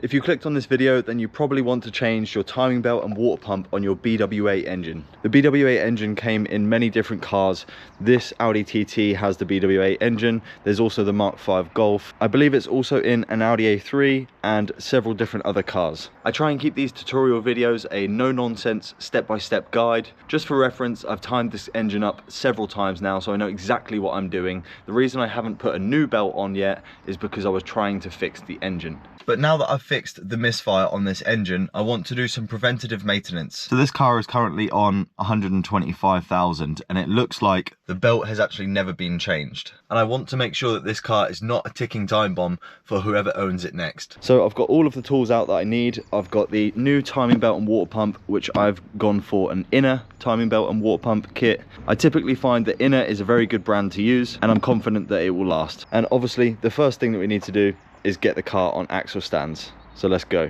If you clicked on this video, then you probably want to change your timing belt and water pump on your BW8 engine. The BW8 engine came in many different cars. This Audi TT has the BW8 engine. There's also the Mark V Golf. I believe it's also in an Audi A3 and several different other cars. I try and keep these tutorial videos a no-nonsense, step-by-step guide. Just for reference, I've timed this engine up several times now, so I know exactly what I'm doing. The reason I haven't put a new belt on yet is because I was trying to fix the engine. But now that I've fixed the misfire on this engine, I want to do some preventative maintenance. So this car is currently on 125,000 and it looks like the belt has actually never been changed. And I want to make sure that this car is not a ticking time bomb for whoever owns it next. So I've got all of the tools out that I need. I've got the new timing belt and water pump, which I've gone for an inner timing belt and water pump kit. I typically find that inner is a very good brand to use and I'm confident that it will last. And obviously the first thing that we need to do is get the car on axle stands. So let's go.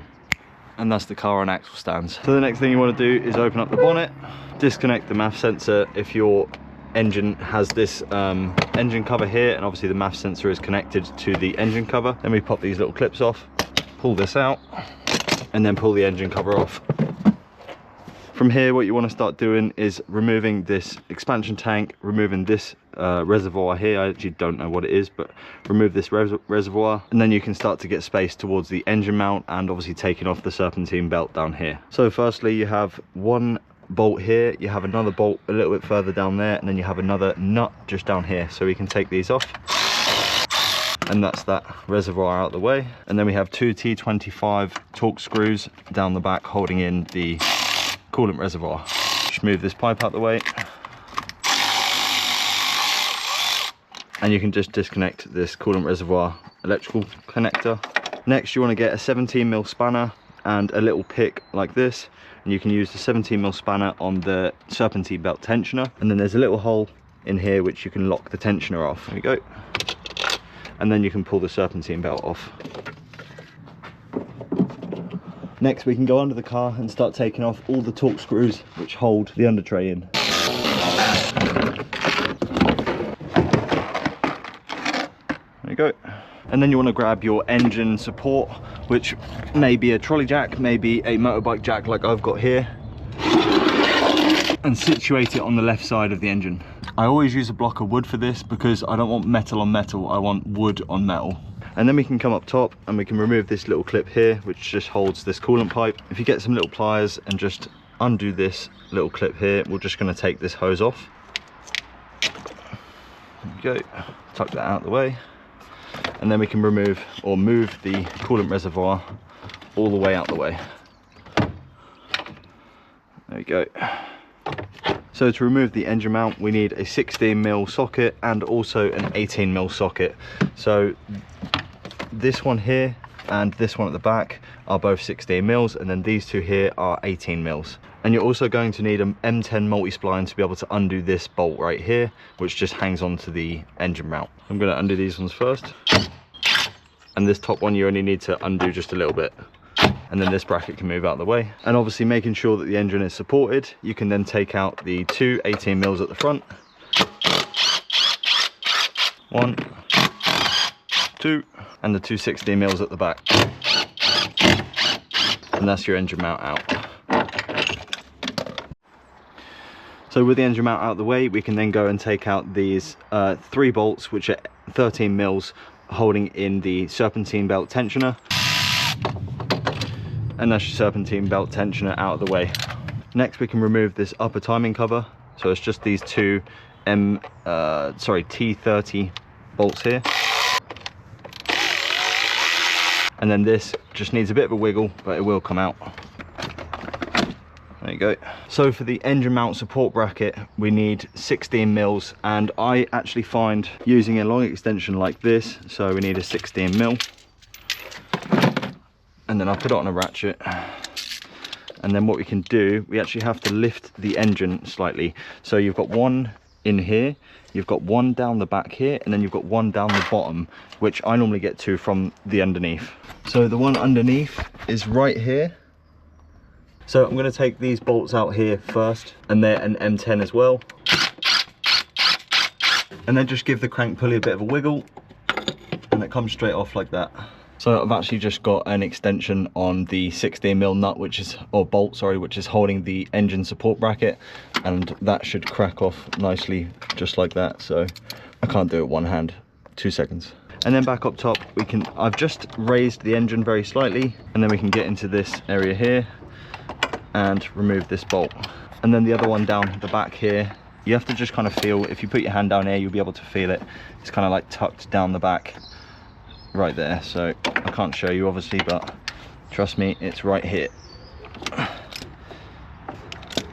And that's the car on axle stands. So the next thing you want to do is open up the bonnet, disconnect the MAF sensor if your engine has this engine cover here, and obviously the MAF sensor is connected to the engine cover. Then we pop these little clips off, pull this out, and then pull the engine cover off. From here, what you want to start doing is removing this expansion tank, removing this reservoir here. I actually don't know what it is, but remove this reservoir, and then you can start to get space towards the engine mount and obviously taking off the serpentine belt down here. So firstly, you have one bolt here, you have another bolt a little bit further down there, and then you have another nut just down here. So we can take these off, and that's that reservoir out of the way. And then we have two T25 Torx screws down the back holding in the coolant reservoir. Just move this pipe out the way, and you can just disconnect this coolant reservoir electrical connector. Next, you want to get a 17mm spanner and a little pick like this, and you can use the 17mm spanner on the serpentine belt tensioner, and then there's a little hole in here which you can lock the tensioner off. There we go. And then you can pull the serpentine belt off. Next, we can go under the car and start taking off all the Torx screws which hold the under tray in. There you go. And then you want to grab your engine support, which may be a trolley jack, maybe a motorbike jack like I've got here, and situate it on the left side of the engine. I always use a block of wood for this because I don't want metal on metal, I want wood on metal. And then we can come up top and we can remove this little clip here, which just holds this coolant pipe. If you get some little pliers and just undo this little clip here, we're just going to take this hose off. There we go. Tuck that out of the way. And then we can remove or move the coolant reservoir all the way out the way. There we go. So to remove the engine mount, we need a 16mm socket and also an 18mm socket. So this one here and this one at the back are both 16mm, and then these two here are 18mm. And you're also going to need an M10 multi-spline to be able to undo this bolt right here, which just hangs onto the engine mount. I'm going to undo these ones first. And this top one you only need to undo just a little bit, and then this bracket can move out of the way. And obviously making sure that the engine is supported, you can then take out the two 18mm at the front. 1, 2, and the two 16mm at the back. And that's your engine mount out. So with the engine mount out of the way, we can then go and take out these 3 bolts, which are 13mm, holding in the serpentine belt tensioner. And that's your serpentine belt tensioner out of the way. Next, we can remove this upper timing cover. So it's just these two T30 bolts here. And then this just needs a bit of a wiggle, but it will come out. There you go. So for the engine mount support bracket, we need 16mm, and I actually find using a long extension like this, so we need a 16mm. And then I'll put it on a ratchet. And then what we can do, we actually have to lift the engine slightly. So you've got one in here, you've got one down the back here, and then you've got one down the bottom, which I normally get to from the underneath. So the one underneath is right here. So I'm going to take these bolts out here first, and they're an M10 as well. And then just give the crank pulley a bit of a wiggle, and it comes straight off like that. So I've actually just got an extension on the 16mm nut, bolt, sorry, which is holding the engine support bracket, and that should crack off nicely just like that. So I can't do it one hand. 2 seconds. And then back up top, I've just raised the engine very slightly, and then we can get into this area here and remove this bolt. And then the other one down the back here, you have to just kind of feel, if you put your hand down here, you'll be able to feel it. It's kind of like tucked down the back right there. So I can't show you obviously, but trust me, it's right here.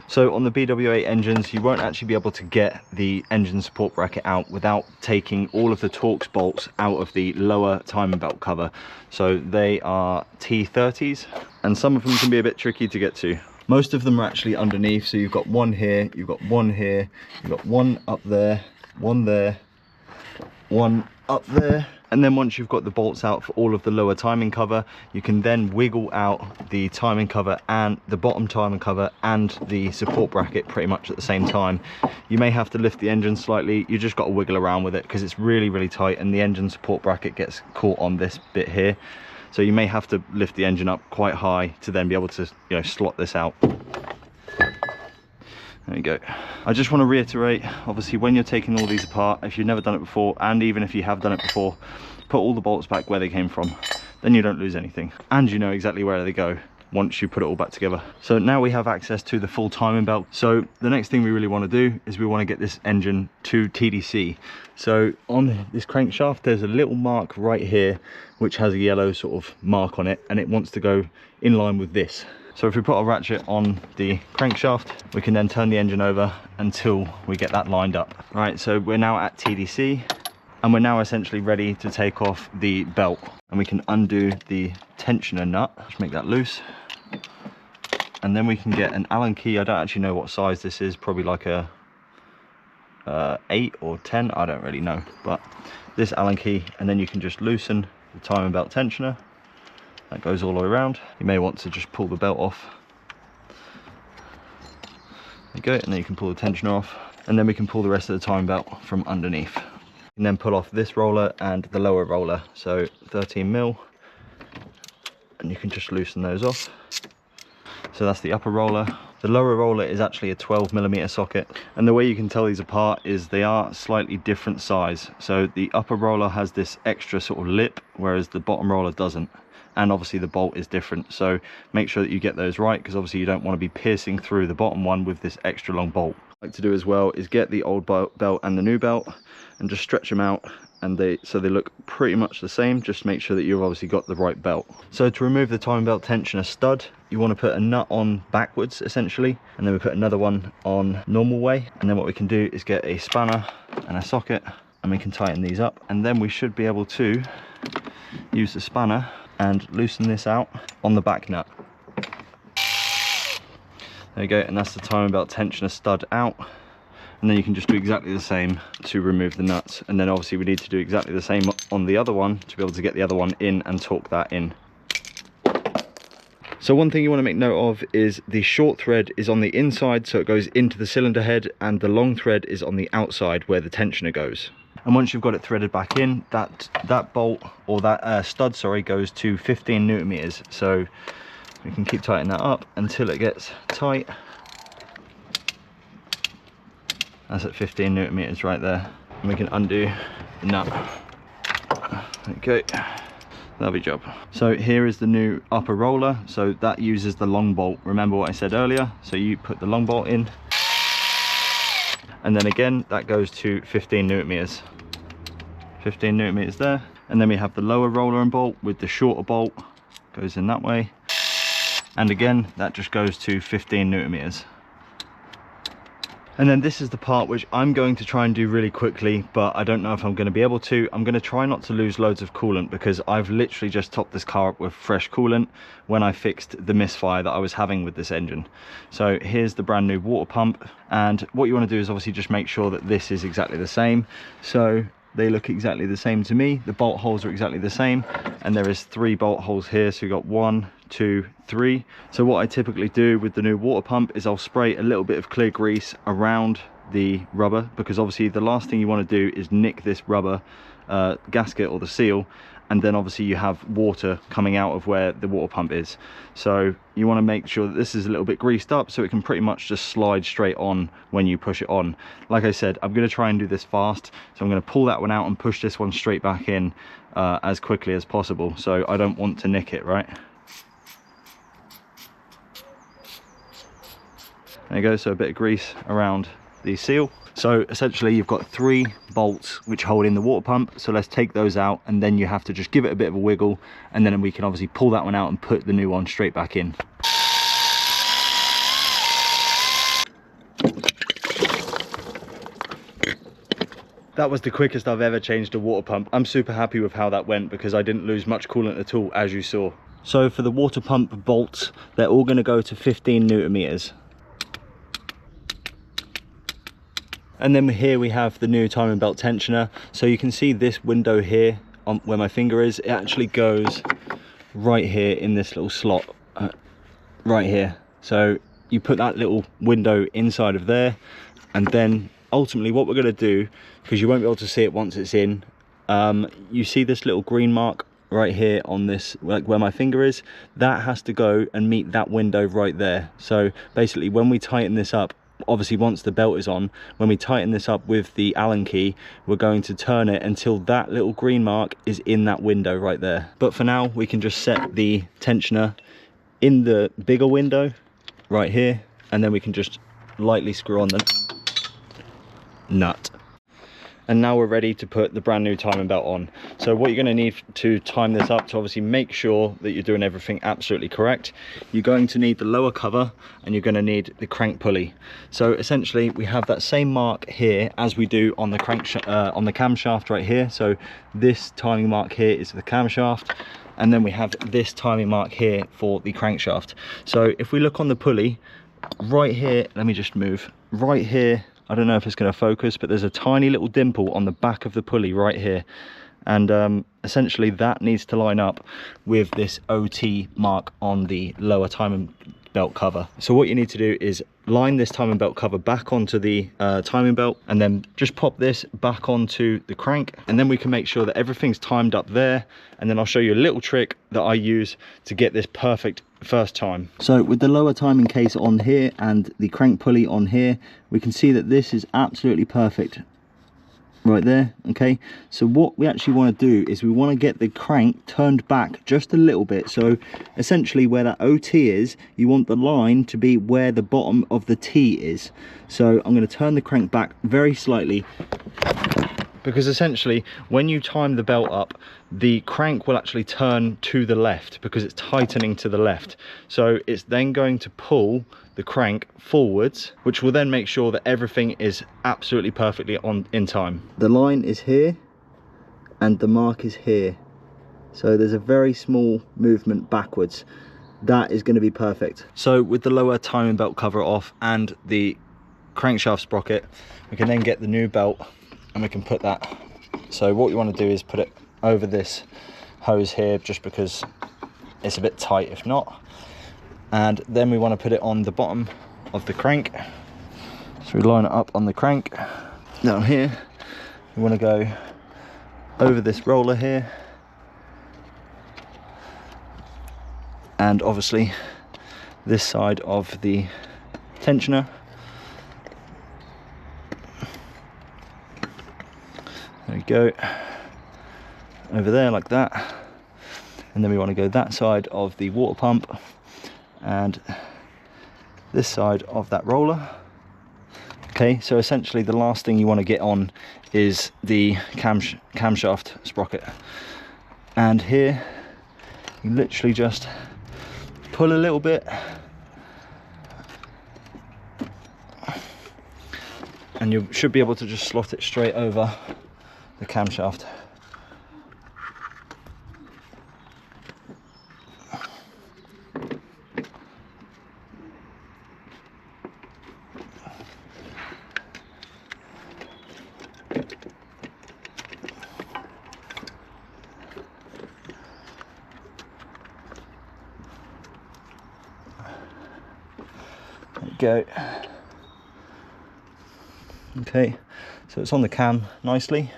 So on the BW8 engines, you won't actually be able to get the engine support bracket out without taking all of the Torx bolts out of the lower timing belt cover. So they are T30s, and some of them can be a bit tricky to get to. Most of them are actually underneath. So you've got one here, you've got one here, you've got one up there, one there, one up there. And then once you've got the bolts out for all of the lower timing cover, you can then wiggle out the timing cover and the bottom timing cover and the support bracket pretty much at the same time. You may have to lift the engine slightly. You just got to wiggle around with it because it's really, really tight, and the engine support bracket gets caught on this bit here. So you may have to lift the engine up quite high to then be able to, you know, slot this out. There you go. I just want to reiterate, obviously when you're taking all these apart, if you've never done it before, and even if you have done it before, put all the bolts back where they came from. Then you don't lose anything, and you know exactly where they go once you put it all back together. So now we have access to the full timing belt. So the next thing we really want to do is we want to get this engine to TDC. So on this crankshaft, there's a little mark right here which has a yellow sort of mark on it, and it wants to go in line with this. So if we put a ratchet on the crankshaft, we can then turn the engine over until we get that lined up. Right, so we're now at TDC, and we're now essentially ready to take off the belt, and we can undo the tensioner nut. Just make that loose, and then we can get an Allen key. I don't actually know what size this is, probably like a 8 or 10, I don't really know, but this Allen key, and then you can just loosen the timing belt tensioner. That goes all the way around. You may want to just pull the belt off. There you go, and then you can pull the tensioner off, and then we can pull the rest of the timing belt from underneath. And then pull off this roller and the lower roller, so 13mm, and you can just loosen those off. So that's the upper roller. The lower roller is actually a 12mm socket, and the way you can tell these apart is they are slightly different size. So the upper roller has this extra sort of lip, whereas the bottom roller doesn't. And obviously the bolt is different, so make sure that you get those right, because obviously you don't want to be piercing through the bottom one with this extra long bolt. What I like to do as well is get the old belt and the new belt and just stretch them out, and so they look pretty much the same. Just make sure that you've obviously got the right belt. So to remove the timing belt tensioner stud, you want to put a nut on backwards essentially, and then we put another one on normal way, and then what we can do is get a spanner and a socket, and we can tighten these up, and then we should be able to use the spanner and loosen this out on the back nut. There you go, and that's the timing belt tensioner stud out. And then you can just do exactly the same to remove the nuts, and then obviously we need to do exactly the same on the other one to be able to get the other one in and torque that in. So one thing you want to make note of is the short thread is on the inside, so it goes into the cylinder head, and the long thread is on the outside where the tensioner goes. And once you've got it threaded back in, that bolt, or that stud, sorry, goes to 15 Newton meters. So we can keep tightening that up until it gets tight. That's at 15 Newton meters right there. And we can undo the nut. There you go. Lovely job. So here is the new upper roller. So that uses the long bolt. Remember what I said earlier? So you put the long bolt in, and then again that goes to 15 Newton meters. 15 Newton meters there. And then we have the lower roller and bolt with the shorter bolt, goes in that way, and again that just goes to 15 Newton meters. And then this is the part which I'm going to try and do really quickly, but I don't know if I'm going to be able to. I'm going to try not to lose loads of coolant, because I've literally just topped this car up with fresh coolant when I fixed the misfire that I was having with this engine. So here's the brand new water pump, and what you want to do is obviously just make sure that this is exactly the same. So they look exactly the same to me. The bolt holes are exactly the same, and there is 3 bolt holes here. So you've got 1, 2, 3. So what I typically do with the new water pump is I'll spray a little bit of clear grease around the rubber, because obviously the last thing you want to do is nick this rubber gasket or the seal and then obviously you have water coming out of where the water pump is. So you want to make sure that this is a little bit greased up so it can pretty much just slide straight on when you push it on. Like I said, I'm going to try and do this fast, so I'm going to pull that one out and push this one straight back in as quickly as possible, so I don't want to nick it, right? There you go, so a bit of grease around the seal. So essentially you've got 3 bolts which hold in the water pump, so let's take those out, and then you have to just give it a bit of a wiggle, and then we can obviously pull that one out and put the new one straight back in. That was the quickest I've ever changed a water pump. I'm super happy with how that went because I didn't lose much coolant at all, as you saw. So for the water pump bolts, they're all going to go to 15 Newton meters. And then here we have the new timing belt tensioner. So you can see this window here on where my finger is, it actually goes right here in this little slot right here. So you put that little window inside of there, and then ultimately what we're going to do, because you won't be able to see it once it's in, you see this little green mark right here on this, like where my finger is, that has to go and meet that window right there. So basically when we tighten this up, obviously once the belt is on, when we tighten this up with the Allen key, we're going to turn it until that little green mark is in that window right there. But for now we can just set the tensioner in the bigger window right here, and then we can just lightly screw on the nut. And now we're ready to put the brand new timing belt on. So what you're going to need to time this up, to obviously make sure that you're doing everything absolutely correct, you're going to need the lower cover and you're going to need the crank pulley. So essentially we have that same mark here as we do on the on the camshaft right here. So this timing mark here is the camshaft, and then we have this timing mark here for the crankshaft. So if we look on the pulley right here, let me just move right here, I don't know if it's going to focus, but there's a tiny little dimple on the back of the pulley right here, and essentially that needs to line up with this OT mark on the lower timing belt cover. So what you need to do is line this timing belt cover back onto the timing belt, and then just pop this back onto the crank, and then we can make sure that everything's timed up there, and then I'll show you a little trick that I use to get this perfect first time. So with the lower timing case on here and the crank pulley on here, we can see that this is absolutely perfect right there. Okay, so what we actually want to do is we want to get the crank turned back just a little bit. So essentially where that OT is, you want the line to be where the bottom of the T is. So I'm going to turn the crank back very slightly, because essentially when you time the belt up, the crank will actually turn to the left because it's tightening to the left. So it's then going to pull the crank forwards, which will then make sure that everything is absolutely perfectly in time. The line is here and the mark is here, so there's a very small movement backwards. That is going to be perfect. So with the lower timing belt cover off and the crankshaft sprocket, we can then get the new belt and we can put that. So what you want to do is put it over this hose here, just because it's a bit tight if not, and then we want to put it on the bottom of the crank. So we line it up on the crank down here. We want to go over this roller here, and obviously this side of the tensioner. There we go, over there like that, and then we want to go that side of the water pump and this side of that roller. Okay, so essentially the last thing you want to get on is the camshaft sprocket, and here you literally just pull a little bit and you should be able to just slot it straight over the camshaft. There you go. Okay, so it's on the cam nicely.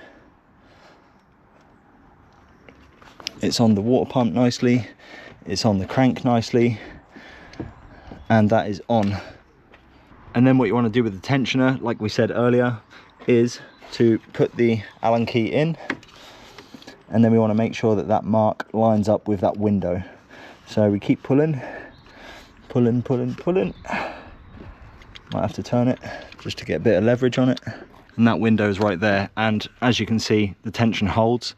it's on the water pump nicely, it's on the crank nicely, and that is on. And then what you want to do with the tensioner, like we said earlier, is to put the Allen key in, and then we want to make sure that that mark lines up with that window. So we keep pulling. Might have to turn it just to get a bit of leverage on it. And that window is right there, and as you can see, the tension holds,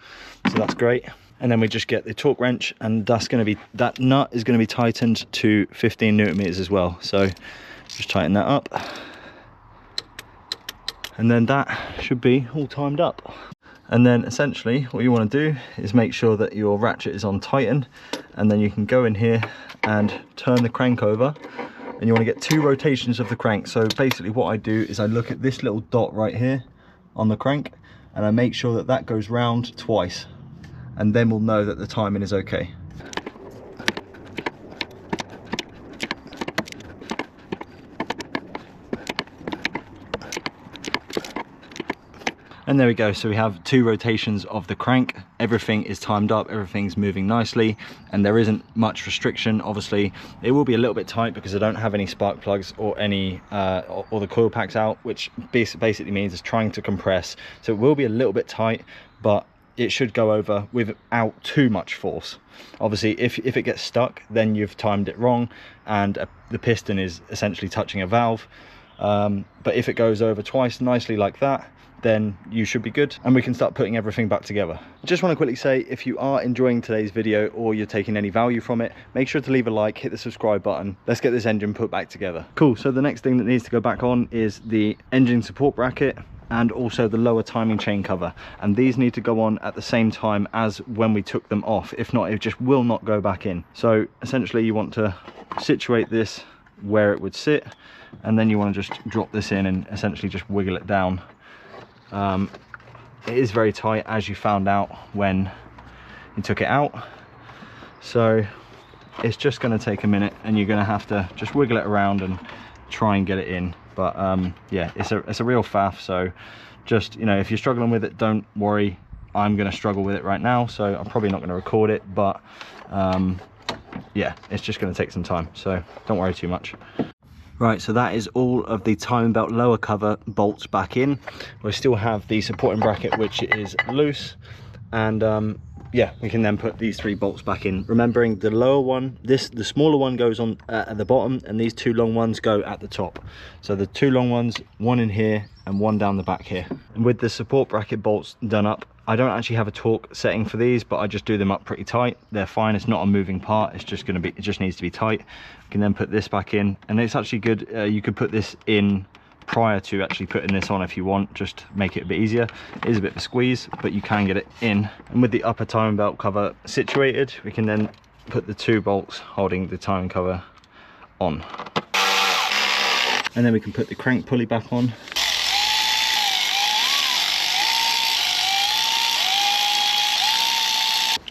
so that's great. And then we just get the torque wrench, and that's going to be, that nut is going to be tightened to 15 newton meters as well. So just tighten that up, and then that should be all timed up. And then essentially what you want to do is make sure that your ratchet is on tighten, and then you can go in here and turn the crank over, and you want to get 2 rotations of the crank. So basically what I do is I look at this little dot right here on the crank, and I make sure that that goes round twice, and then we'll know that the timing is okay. And there we go, so we have 2 rotations of the crank. Everything is timed up, everything's moving nicely, and there isn't much restriction. Obviously it will be a little bit tight because I don't have any spark plugs or any or the coil packs out, which basically means it's trying to compress, so it will be a little bit tight, but it should go over without too much force. Obviously if it gets stuck, then you've timed it wrong, and the piston is essentially touching a valve. But if it goes over twice nicely like that, then you should be good, and we can start putting everything back together. Just want to quickly say, if you are enjoying today's video or you're taking any value from it, make sure to leave a like, hit the subscribe button. Let's get this engine put back together. Cool, so the next thing that needs to go back on is the engine support bracket and also the lower timing chain cover, and these need to go on at the same time as when we took them off. If not, it just will not go back in. So essentially you want to situate this where it would sit, and then you want to just drop this in and essentially just wiggle it down. It is very tight, as you found out when you took it out, so it's just going to take a minute, and you're going to have to just wiggle it around and try and get it in. But yeah, it's a real faff, so just, you know, if you're struggling with it, don't worry. I'm going to struggle with it right now, so I'm probably not going to record it, but yeah, it's just going to take some time, so don't worry too much. Right, so that is all of the timing belt lower cover bolts back in. We still have the supporting bracket, which is loose, and yeah, we can then put these 3 bolts back in, remembering the lower one, the smaller one goes on at the bottom, and these 2 long ones go at the top. So the 2 long ones, one in here and one down the back here. And with the support bracket bolts done up, I don't actually have a torque setting for these, but I just do them up pretty tight. They're fine, it's not a moving part, it's just going to be, it just needs to be tight. You can then put this back in, and it's actually good, you could put this in prior to actually putting this on if you want, just make it a bit easier. It is a bit of a squeeze, but you can get it in. And with the upper timing belt cover situated, we can then put the 2 bolts holding the timing cover on, and then we can put the crank pulley back on.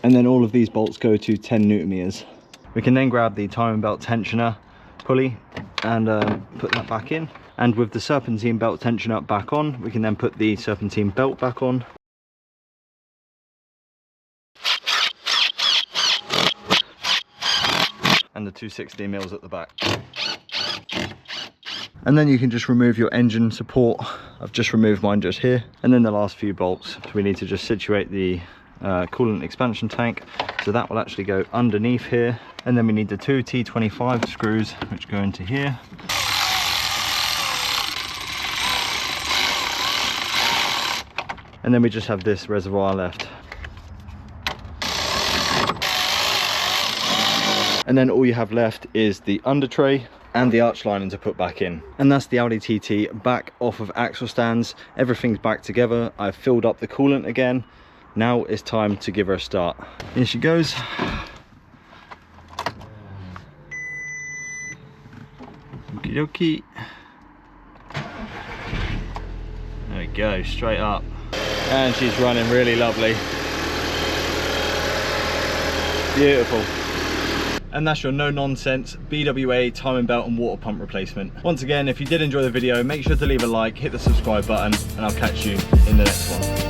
And then all of these bolts go to 10 newton meters. We can then grab the timing belt tensioner pulley and put that back in. And with the serpentine belt tensioner back on, we can then put the serpentine belt back on. And the 216mm at the back. And then you can just remove your engine support. I've just removed mine just here. And then the last few bolts, so we need to just situate the coolant expansion tank, so that will actually go underneath here. And then we need the 2 T25 screws, which go into here. And then we just have this reservoir left. And then all you have left is the under tray and the arch lining to put back in. And that's the Audi TT back off of axle stands. Everything's back together. I've filled up the coolant again. Now it's time to give her a start. Here she goes. Okie dokie. There we go, straight up. And she's running really lovely. Beautiful. And that's your no-nonsense BWA timing belt and water pump replacement. Once again, if you did enjoy the video, make sure to leave a like, hit the subscribe button, and I'll catch you in the next one.